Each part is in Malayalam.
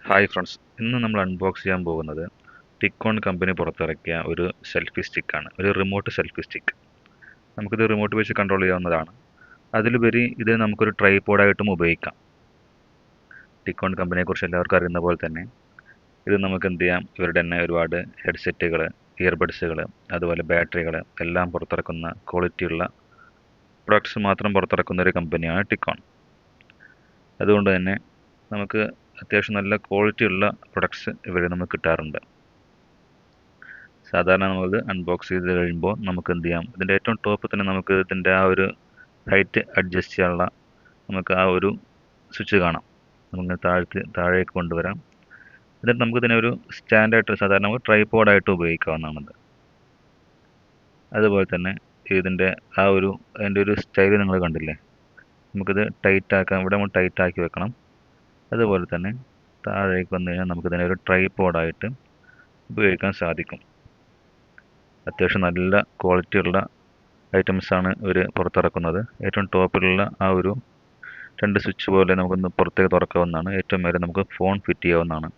ഹായ് ഫ്രണ്ട്സ്, ഇന്ന് നമ്മൾ അൺബോക്സ് ചെയ്യാൻ പോകുന്നത് ടിക്കോൺ കമ്പനി പുറത്തിറക്കിയ ഒരു സെൽഫി സ്റ്റിക്കാണ്. ഒരു റിമോട്ട് സെൽഫി സ്റ്റിക്ക്. നമുക്കിത് റിമോട്ട് വെച്ച് കൺട്രോൾ ചെയ്യാവുന്നതാണ്. അതിലുപരി ഇത് നമുക്കൊരു ട്രൈപോഡായിട്ടും ഉപയോഗിക്കാം. ടിക്കോൺ കമ്പനിയെക്കുറിച്ച് എല്ലാവർക്കും അറിയുന്ന പോലെ തന്നെ ഇത് നമുക്ക് എന്ത് ചെയ്യാം, ഇവരുടെ തന്നെ ഒരുപാട് ഹെഡ്സെറ്റുകൾ, ഇയർബഡ്സുകൾ, അതുപോലെ ബാറ്ററികൾ എല്ലാം പുറത്തിറക്കുന്ന ക്വാളിറ്റിയുള്ള പ്രൊഡക്ട്സ് മാത്രം പുറത്തിറക്കുന്ന ഒരു കമ്പനിയാണ് ടിക്കോൺ. അതുകൊണ്ട് തന്നെ നമുക്ക് അത്യാവശ്യം നല്ല ക്വാളിറ്റി ഉള്ള പ്രൊഡക്ട്സ് ഇവരിൽ നമുക്ക് കിട്ടാറുണ്ട്. സാധാരണ നമ്മളിത് അൺബോക്സ് ചെയ്ത് കഴിയുമ്പോൾ നമുക്ക് എന്ത് ചെയ്യാം, ഇതിൻ്റെ ഏറ്റവും ടോപ്പിൽ തന്നെ നമുക്ക് ഇതിൻ്റെ ആ ഒരു ഹൈറ്റ് അഡ്ജസ്റ്റ് ചെയ്യാനുള്ള നമുക്ക് ആ ഒരു സ്വിച്ച് കാണാം. നമുക്ക് താഴേക്ക് കൊണ്ടുവരാം. എന്നിട്ട് നമുക്ക് ഇതിനെ ഒരു സ്റ്റാൻഡായിട്ട് സാധാരണ നമുക്ക് ട്രൈപോഡായിട്ട് ഉപയോഗിക്കാവുന്നതാണത്. അതുപോലെ തന്നെ ഇതിൻ്റെ അതിൻ്റെ ഒരു സ്റ്റൈൽ നിങ്ങൾ കണ്ടില്ലേ. നമുക്കിത് ടൈറ്റ് ആക്കാം. ഇവിടെ നമ്മൾ ടൈറ്റ് ആക്കി വെക്കണം. അതുപോലെ തന്നെ താഴേക്ക് വന്നു കഴിഞ്ഞാൽ നമുക്കിതിനെ ഒരു ട്രൈപോഡായിട്ട് ഉപയോഗിക്കാൻ സാധിക്കും. അത്യാവശ്യം നല്ല ക്വാളിറ്റിയുള്ള ഐറ്റംസാണ് ഇവർ പുറത്തിറക്കുന്നത്. ഏറ്റവും ടോപ്പിലുള്ള ആ ഒരു 2 സ്വിച്ച് പോലെ നമുക്കൊന്ന് പുറത്തേക്ക് തുറക്കാവുന്നതാണ്. ഏറ്റവും മേലെ നമുക്ക് ഫോൺ ഫിറ്റ് ചെയ്യാവുന്നതാണ്.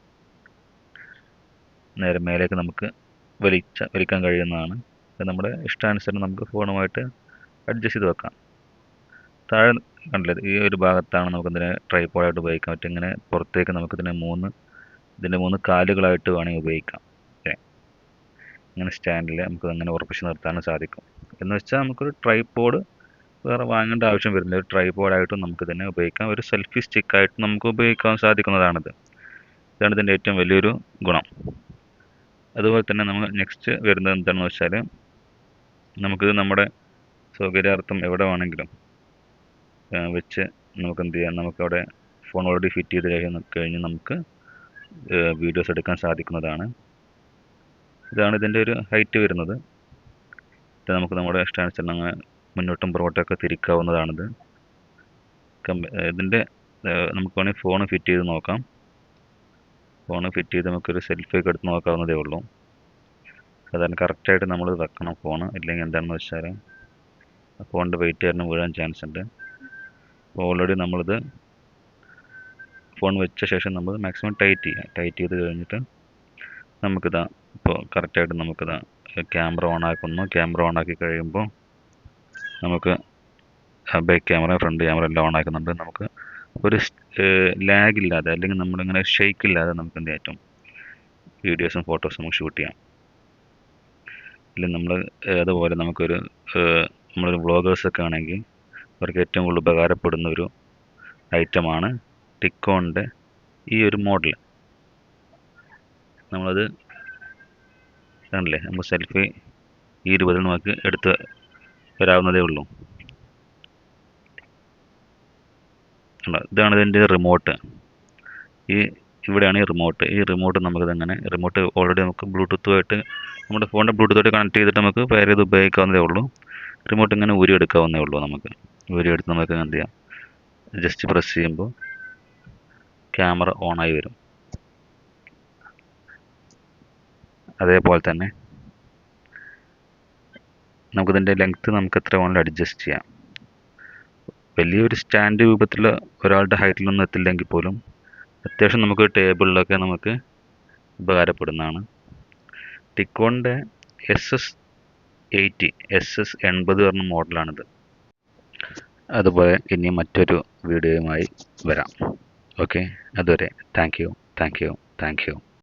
നേരെ മേലേക്ക് നമുക്ക് വലിക്കാൻ കഴിയുന്നതാണ്. അത് നമ്മുടെ ഇഷ്ടാനുസരണം നമുക്ക് ഫോണുമായിട്ട് അഡ്ജസ്റ്റ് ചെയ്ത് വെക്കാം. താഴെ കണ്ടില്ലേ, ഈ ഒരു ഭാഗത്താണ് നമുക്കിതിനെ ട്രൈപോഡായിട്ട് ഉപയോഗിക്കാൻ പറ്റും. ഇങ്ങനെ പുറത്തേക്ക് നമുക്കിതിനെ ഇതിൻ്റെ 3 കാലുകളായിട്ട് വേണമെങ്കിൽ ഉപയോഗിക്കാം. ഇങ്ങനെ സ്റ്റാൻഡിൽ നമുക്ക് അങ്ങനെ ഉറപ്പിച്ച് നിർത്താനും സാധിക്കും. എന്ന് വെച്ചാൽ നമുക്കൊരു ട്രൈപോഡ് വേറെ വാങ്ങേണ്ട ആവശ്യം വരുന്നില്ല. ഒരു ട്രൈപോഡായിട്ടും നമുക്ക് ഇതിനെ ഉപയോഗിക്കാം. ഒരു സെൽഫി സ്റ്റിക്കായിട്ട് നമുക്ക് ഉപയോഗിക്കാൻ സാധിക്കുന്നതാണിത്. ഇതാണ് ഇതിൻ്റെ ഏറ്റവും വലിയൊരു ഗുണം. അതുപോലെ തന്നെ നമ്മൾ നെക്സ്റ്റ് വരുന്നത് എന്താണെന്ന് വെച്ചാൽ, നമുക്കിത് നമ്മുടെ സൗകര്യാർത്ഥം എവിടെ വേണമെങ്കിലും വെച്ച് നമുക്ക് എന്ത് ചെയ്യാം, നമുക്കവിടെ ഫോൺ ഓൾറെഡി ഫിറ്റ് ചെയ്ത് കഴിഞ്ഞ് നമുക്ക് വീഡിയോസ് എടുക്കാൻ സാധിക്കുന്നതാണ്. ഇതാണ് ഇതിൻ്റെ ഒരു ഹൈറ്റ് വരുന്നത്. ഇത് നമുക്ക് നമ്മുടെ ഇഷ്ടാനുസരണം അങ്ങനെ മുന്നോട്ടും പുറകോട്ടൊക്കെ തിരിക്കാവുന്നതാണിത്. ഇതിൻ്റെ നമുക്ക് വേണമെങ്കിൽ ഫോൺ ഫിറ്റ് ചെയ്ത് നോക്കാം. ഫോൺ ഫിറ്റ് ചെയ്ത് നമുക്കൊരു സെൽഫി ഒക്കെ എടുത്ത് നോക്കാവുന്നതേ ഉള്ളൂ. സാധാരണ കറക്റ്റായിട്ട് നമ്മൾ വെക്കണം ഫോൺ. ഇല്ലെങ്കിൽ എന്താണെന്ന് വെച്ചാൽ ഫോണിൻ്റെ വെയിറ്റ് കാരണം വീഴാൻ ചാൻസ് ഉണ്ട്. അപ്പോൾ ഓൾറെഡി നമ്മളിത് ഫോൺ വെച്ച ശേഷം നമ്മൾ മാക്സിമം ടൈറ്റ് ചെയ്ത് കഴിഞ്ഞിട്ട് നമുക്കിതാ ഇപ്പോൾ കറക്റ്റായിട്ട് നമുക്കിതാ ക്യാമറ ഓൺ ആക്കുന്നു. ക്യാമറ ഓൺ ആക്കി കഴിയുമ്പോൾ നമുക്ക് ബാക്ക് ക്യാമറ, ഫ്രണ്ട് ക്യാമറ എല്ലാം ഓൺ ആക്കുന്നുണ്ട്. നമുക്ക് ഒരു ലാഗ് ഇല്ലാതെ, അല്ലെങ്കിൽ നമ്മളിങ്ങനെ ഷെയ്ക്ക് ഇല്ലാതെ നമുക്ക് എന്ത് പറ്റും, വീഡിയോസും ഫോട്ടോസും നമുക്ക് ഷൂട്ട് ചെയ്യാം. ഇല്ലെങ്കിൽ അതുപോലെ നമ്മളൊരു വ്ളോഗേഴ്സൊക്കെ ആണെങ്കിൽ അവർക്ക് ഏറ്റവും കൂടുതൽ ഉപകാരപ്പെടുന്ന ഒരു ഐറ്റമാണ് ടിക്കോണിൻ്റെ ഈ ഒരു മോഡൽ. നമ്മളത് കണ്ടില്ലേ, നമുക്ക് സെൽഫി ഈ രൂപത്തിൽ നമുക്ക് എടുത്ത് വരാവുന്നതേ ഉള്ളൂ. ഇതാണ് ഇതിൻ്റെ റിമോട്ട്. ഇവിടെയാണ് ഈ റിമോട്ട് റിമോട്ട് ഓൾറെഡി നമുക്ക് ബ്ലൂടൂത്തുമായിട്ട് നമ്മുടെ ഫോണിൻ്റെ ബ്ലൂടൂത്തായിട്ട് കണക്ട് ചെയ്തിട്ട് നമുക്ക് പെയർ ചെയ്ത് ഉപയോഗിക്കാവുന്നതേ ഉള്ളൂ. റിമോട്ട് ഇങ്ങനെ ഊരിയെടുക്കാവുന്നതേ ഉള്ളൂ. ഊരിയെടുത്ത് നമുക്ക് എന്ത് ചെയ്യാം, ജസ്റ്റ് പ്രസ് ചെയ്യുമ്പോൾ ക്യാമറ ഓണായി വരും. അതേപോലെ തന്നെ നമുക്കിതിൻ്റെ ലെങ്ത്ത് നമുക്ക് എത്ര വേണമെങ്കിലും അഡ്ജസ്റ്റ് ചെയ്യാം. വലിയൊരു സ്റ്റാൻഡ് രൂപത്തിൽ ഒരാളുടെ ഹൈറ്റിലൊന്നും എത്തില്ലെങ്കിൽ പോലും അത്യാവശ്യം നമുക്ക് ടേബിളിലൊക്കെ നമുക്ക് ഉപകാരപ്പെടുന്നതാണ്. ടിക്കോണിൻ്റെ SS80 പറഞ്ഞ മോഡലാണിത്. അതുപോലെ ഇനി മറ്റൊരു വീഡിയോയുമായി വരാം. ഓക്കെ, അതുവരെ താങ്ക് യു.